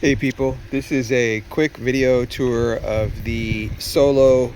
Hey people, this is a quick video tour of the solo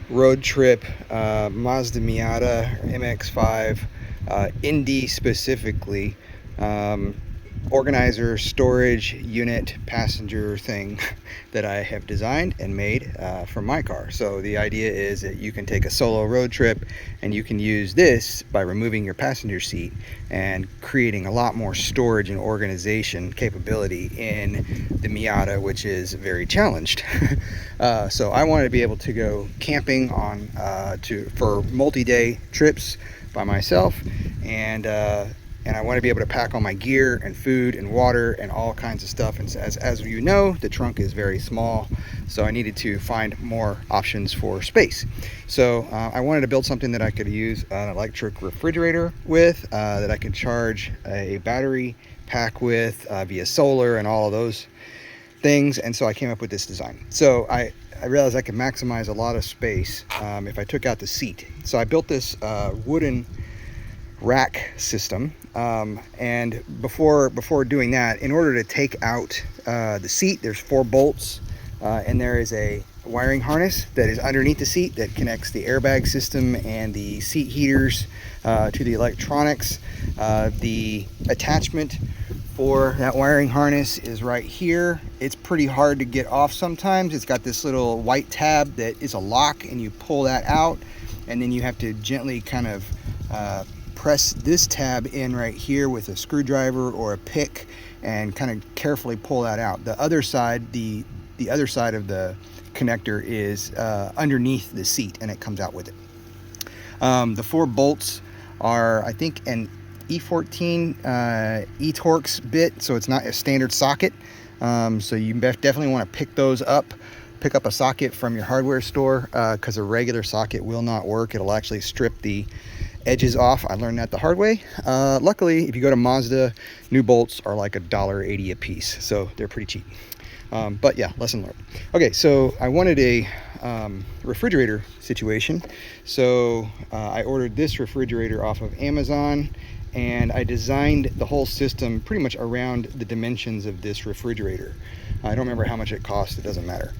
road trip Mazda Miata MX-5 ND specifically, organizer storage unit passenger thing that I have designed and made for my car. So the idea is that you can take a solo road trip and you can use this by removing your passenger seat and creating a lot more storage and organization capability in the Miata, which is very challenged. So I wanted to be able to go camping for multi-day trips by myself, and I want to be able to pack all my gear and food and water and all kinds of stuff. And as you know, the trunk is very small, so I needed to find more options for space. So I wanted to build something that I could use an electric refrigerator with, that I could charge a battery pack with via solar and all of those things. And so I came up with this design. So I realized I could maximize a lot of space if I took out the seat. So I built this wooden rack system, and before doing that, in order to take out the seat, there's 4 bolts, and there is a wiring harness that is underneath the seat that connects the airbag system and the seat heaters to the electronics. The attachment for that wiring harness is right here. It's pretty hard to get off sometimes. It's got this little white tab that is a lock, and you pull that out, and then you have to gently kind of press this tab in right here with a screwdriver or a pick and kind of carefully pull that out. The other side, the other side of the connector is underneath the seat, and it comes out with it. The 4 bolts are, I think, an E14 eTorx bit, so it's not a standard socket. So you definitely want to pick those up. Pick up a socket from your hardware store, because a regular socket will not work. It'll actually strip the edges off. I learned that the hard way. Luckily, if you go to Mazda, new bolts are like $1.80 a piece, so they're pretty cheap. But yeah, lesson learned. Okay, so I wanted a refrigerator situation, so I ordered this refrigerator off of Amazon, and I designed the whole system pretty much around the dimensions of this refrigerator. I don't remember how much it cost, it doesn't matter.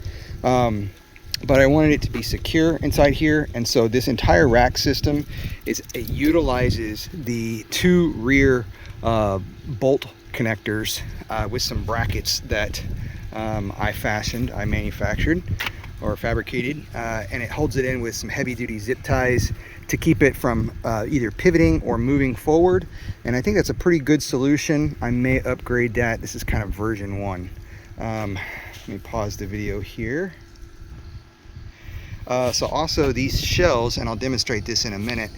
But I wanted it to be secure inside here, and so this entire rack system it utilizes the 2 rear bolt connectors with some brackets that I manufactured or fabricated, and it holds it in with some heavy-duty zip ties to keep it from either pivoting or moving forward. And I think that's a pretty good solution. I may upgrade that. This is kind of version 1. Let me pause the video here. So also these shells, and I'll demonstrate this in a minute,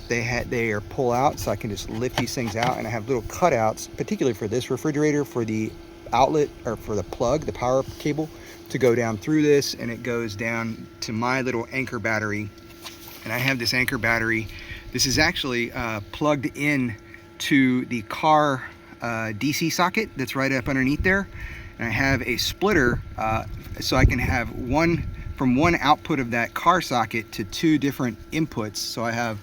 they are pull out, so I can just lift these things out, and I have little cutouts, particularly for this refrigerator, for the outlet or for the plug, the power cable, to go down through this, and it goes down to my little anchor battery. And I have this anchor battery. This is actually plugged in to the car DC socket that's right up underneath there. And I have a splitter, so I can have from one output of that car socket to 2 different inputs. So I have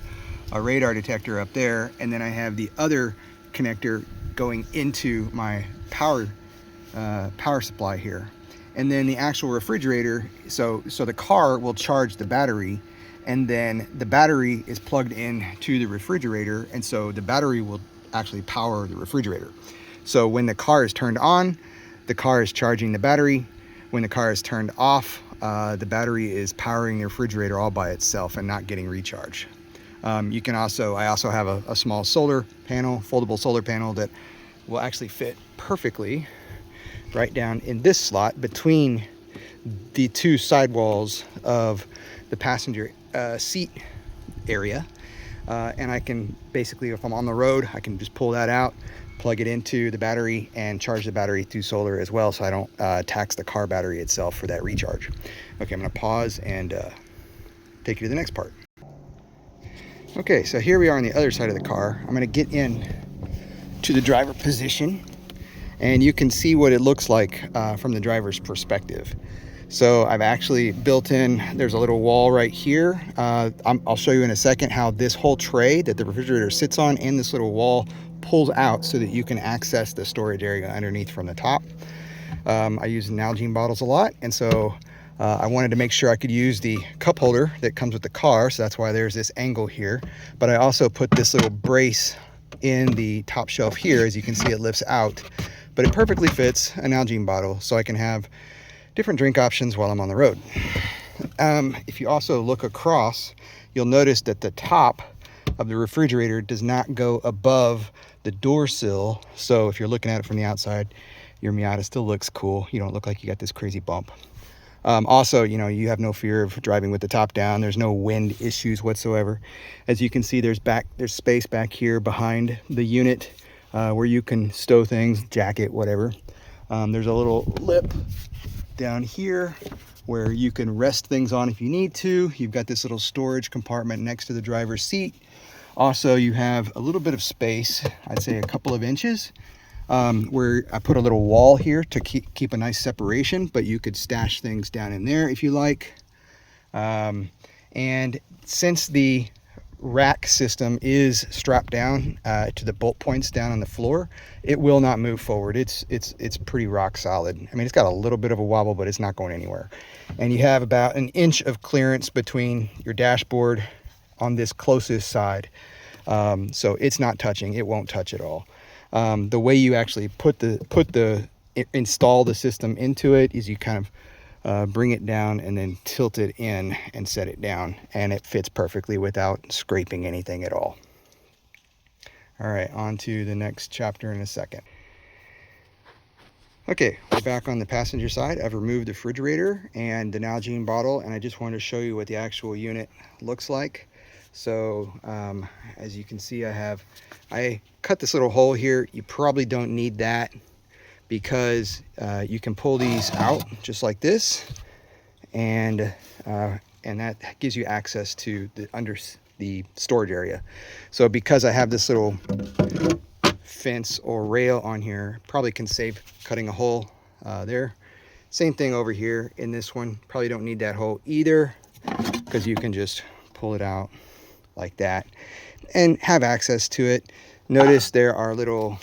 a radar detector up there, and then I have the other connector going into my power supply here. And then the actual refrigerator, so the car will charge the battery, and then the battery is plugged in to the refrigerator, and so the battery will actually power the refrigerator. So when the car is turned on, the car is charging the battery. When the car is turned off, the battery is powering the refrigerator all by itself and not getting recharged. I also have a small solar panel, foldable solar panel, that will actually fit perfectly right down in this slot between the 2 sidewalls of the passenger seat area. And I can basically, if I'm on the road, I can just pull that out, plug it into the battery, and charge the battery through solar as well, so I don't tax the car battery itself for that recharge. Okay, I'm gonna pause and take you to the next part. Okay, so here we are on the other side of the car. I'm gonna get in to the driver position, and you can see what it looks like from the driver's perspective. So I've actually built in, there's a little wall right here. I'll show you in a second how this whole tray that the refrigerator sits on and this little wall pulls out so that you can access the storage area underneath from the top. I use Nalgene bottles a lot, and so I wanted to make sure I could use the cup holder that comes with the car, so that's why there's this angle here. But I also put this little brace in the top shelf here. As you can see, it lifts out, but it perfectly fits a Nalgene bottle, so I can have different drink options while I'm on the road. If you also look across, you'll notice that the top of the refrigerator does not go above the door sill. So if you're looking at it from the outside, your Miata still looks cool. You don't look like you got this crazy bump. Also, you know, you have no fear of driving with the top down. There's no wind issues whatsoever. As you can see, there's space back here behind the unit where you can stow things, jacket, whatever. There's a little lip down here where you can rest things on if you need to. You've got this little storage compartment next to the driver's seat. Also, you have a little bit of space, I'd say a couple of inches, where I put a little wall here to keep a nice separation, but you could stash things down in there if you like. And since the rack system is strapped down to the bolt points down on the floor, it will not move forward. It's pretty rock solid. I mean, it's got a little bit of a wobble, but it's not going anywhere. And you have about an inch of clearance between your dashboard on this closest side. So it's not touching, it won't touch at all. The way you actually install the system into it is you kind of bring it down and then tilt it in and set it down, and it fits perfectly without scraping anything at all. All right, on to the next chapter in a second. Okay, we're back on the passenger side. I've removed the refrigerator and the Nalgene bottle, and I just wanted to show you what the actual unit looks like. So as you can see, I cut this little hole here. You probably don't need that because you can pull these out just like this, and that gives you access to the storage area. So because I have this little fence or rail on here, probably can save cutting a hole there. Same thing over here in this one. Probably don't need that hole either because you can just pull it out like that and have access to it. Notice there are little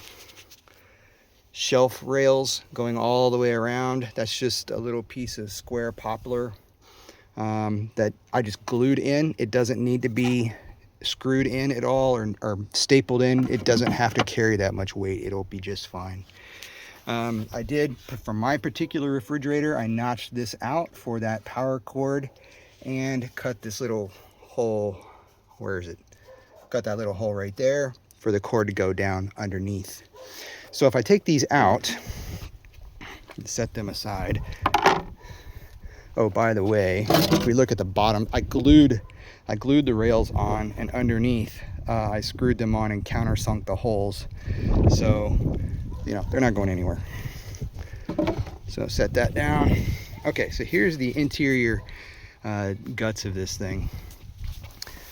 shelf rails going all the way around. That's just a little piece of square poplar that I just glued in. It doesn't need to be screwed in at all or stapled in. It doesn't have to carry that much weight. It'll be just fine. I did, for my particular refrigerator, I notched this out for that power cord and cut this little hole. Where is it? Got that little hole right there for the cord to go down underneath. So if I take these out and set them aside, oh, by the way, if we look at the bottom, I glued the rails on, and underneath I screwed them on and countersunk the holes, so you know they're not going anywhere. So set that down. Okay, so here's the interior guts of this thing.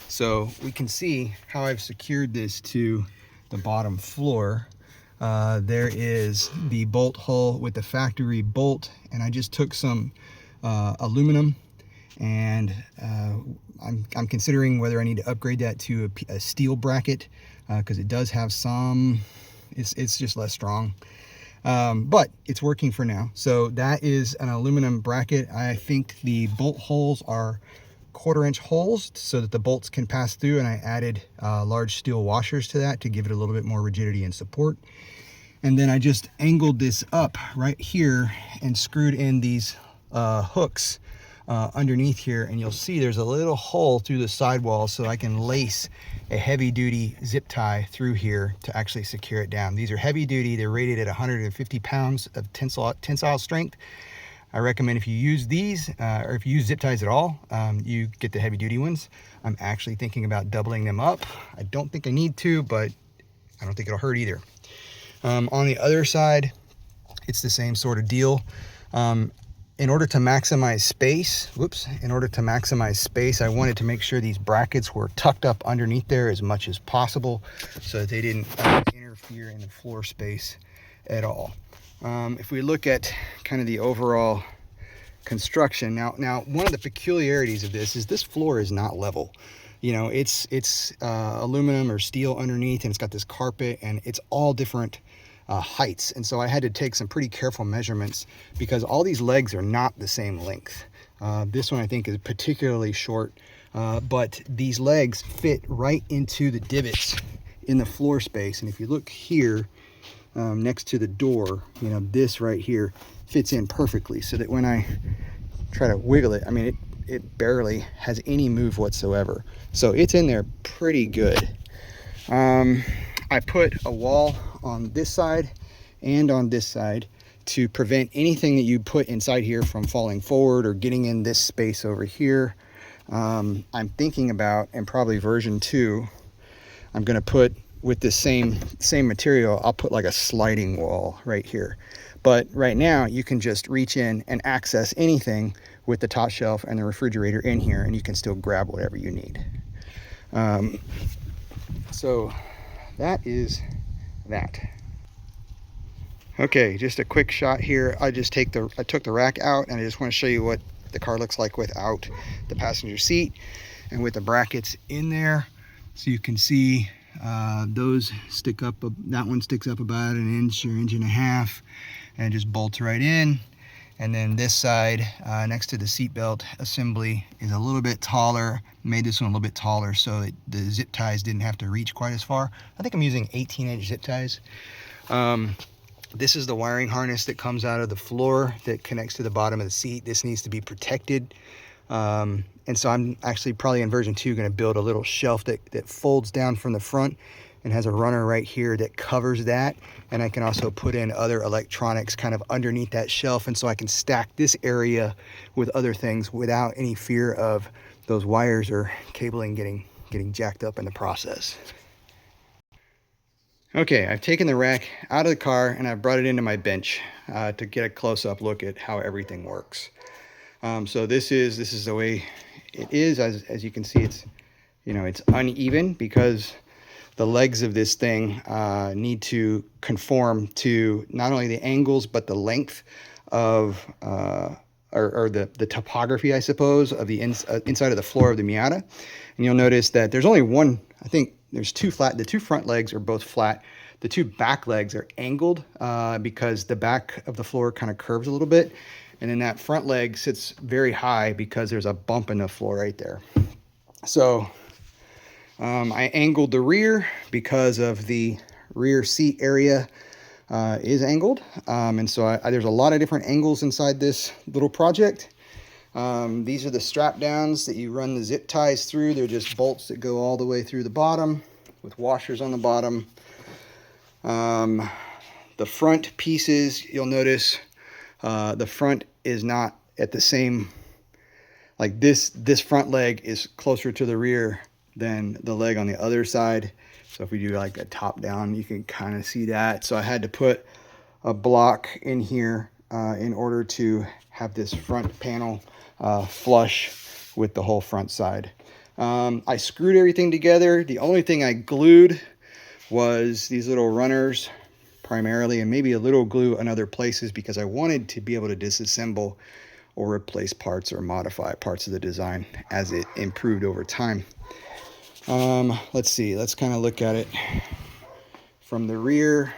So we can see how I've secured this to the bottom floor. There is the bolt hole with the factory bolt, and I just took some aluminum, and I'm considering whether I need to upgrade that to a steel bracket because it does have some, it's just less strong, but it's working for now. So that is an aluminum bracket. I think the bolt holes are 1/4 inch holes so that the bolts can pass through, and I added large steel washers to that to give it a little bit more rigidity and support. And then I just angled this up right here and screwed in these hooks underneath here, and you'll see there's a little hole through the sidewall, so I can lace a heavy duty zip tie through here to actually secure it down. These are heavy duty. They're rated at 150 pounds of tensile strength. I recommend if you use these, or if you use zip ties at all, you get the heavy duty ones. I'm actually thinking about doubling them up. I don't think I need to, but I don't think it'll hurt either. On the other side, it's the same sort of deal. In order to maximize space, I wanted to make sure these brackets were tucked up underneath there as much as possible so that they didn't interfere in the floor space at all. If we look at kind of the overall construction, now one of the peculiarities of this floor is not level. You know, it's aluminum or steel underneath, and it's got this carpet, and it's all different heights. And so I had to take some pretty careful measurements because all these legs are not the same length. This one I think is particularly short, but these legs fit right into the divots in the floor space. And if you look here, next to the door, you know, this right here fits in perfectly, so that when I try to wiggle it, I mean, it barely has any move whatsoever. So it's in there pretty good. I put a wall on this side and on this side to prevent anything that you put inside here from falling forward or getting in this space over here. I'm thinking about, and probably version 2, I'm going to put, with the same material, I'll put like a sliding wall right here. But right now you can just reach in and access anything with the top shelf and the refrigerator in here, and you can still grab whatever you need. So that is that. Okay, just a quick shot here. I took the rack out, and I just want to show you what the car looks like without the passenger seat and with the brackets in there. So you can see those stick up, that one sticks up about an inch or inch and a half, and it just bolts right in. And then this side, next to the seatbelt assembly, is a little bit taller. Made this one a little bit taller so that the zip ties didn't have to reach quite as far. I think I'm using 18-inch zip ties. This is the wiring harness that comes out of the floor that connects to the bottom of the seat. This needs to be protected. And so I'm actually probably in version 2 going to build a little shelf that folds down from the front and has a runner right here that covers that. And I can also put in other electronics kind of underneath that shelf. And so I can stack this area with other things without any fear of those wires or cabling getting jacked up in the process. Okay, I've taken the rack out of the car and I've brought it into my bench to get a close-up look at how everything works. So this is the way it is. As you can see, it's uneven because the legs of this thing need to conform to not only the angles but the length of or the topography, I suppose, of the inside of the floor of the Miata. And you'll notice that there's only one. I think there's two flat. The two front legs are both flat. The two back legs are angled because the back of the floor kind of curves a little bit. And then that front leg sits very high because there's a bump in the floor right there. So I angled the rear because of the rear seat area is angled. And so there's a lot of different angles inside this little project. These are the strap downs that you run the zip ties through. They're just bolts that go all the way through the bottom with washers on the bottom. The front pieces, you'll notice the front is not at the same, like this front leg is closer to the rear than the leg on the other side. So if we do like a top down, you can kind of see that. So I had to put a block in here in order to have this front panel flush with the whole front side. I screwed everything together. The only thing I glued was these little runners primarily, and maybe a little glue in other places because I wanted to be able to disassemble or replace parts or modify parts of the design as it improved over time. Let's see, let's kind of look at it from the rear.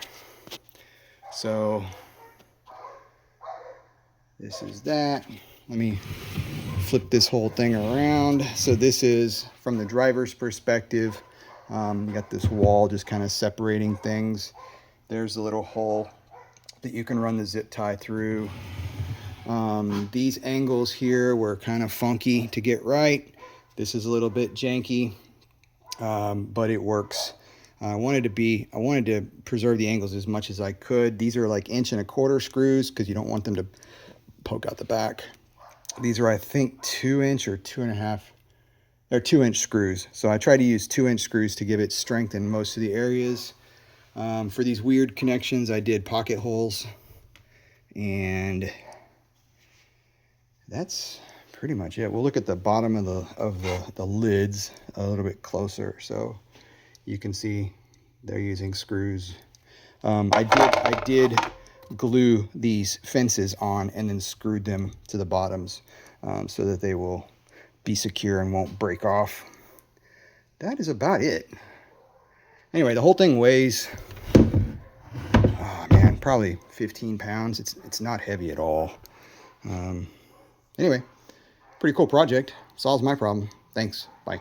So this is that. Let me flip this whole thing around. So this is from the driver's perspective. You got this wall just kind of separating things. There's a little hole that you can run the zip tie through. These angles here were kind of funky to get right. This is a little bit janky, but it works. I wanted to preserve the angles as much as I could. These are like 1 1/4" screws because you don't want them to poke out the back. These are, I think, 2-inch or 2.5. They're 2-inch screws. So I try to use 2-inch screws to give it strength in most of the areas. For these weird connections, I did pocket holes, and that's pretty much it. We'll look at the bottom of the lids a little bit closer, so you can see they're using screws. I did glue these fences on and then screwed them to the bottoms so that they will be secure and won't break off. That is about it. Anyway, the whole thing weighs probably 15 pounds. It's not heavy at all. Anyway, pretty cool project. Solves my problem. Thanks. Bye.